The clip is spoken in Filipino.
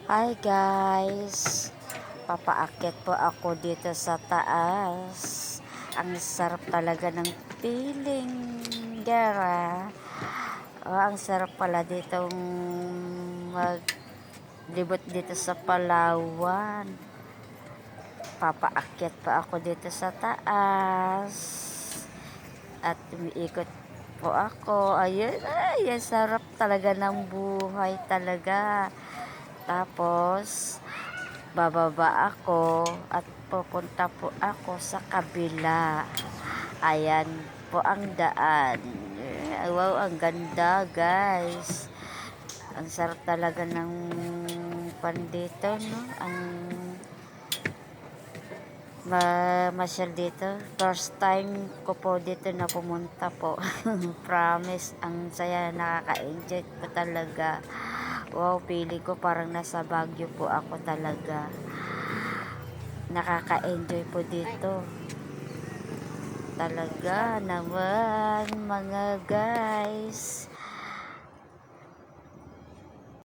Hi guys, papaakyat po ako dito sa taas. Ang sarap talaga ng piling gara. Ang sarap pala ditong maglibot dito sa Palawan. Papaakyat pa ako dito sa taas. At umiikot po ako. Ayun, ay, ang sarap talaga ng buhay talaga. Tapos, bababa ako at pupunta po ako sa kabila. Ayan po ang daan. Wow, ang ganda guys. Ang sarap talaga ng pandito, no? Ang masyal dito. First time ko po dito na pumunta po. Promise, ang saya, nakaka-enjoy po talaga. Wow, feeling ko parang nasa Baguio po ako talaga. Nakaka-enjoy po dito. Talaga naman mga guys.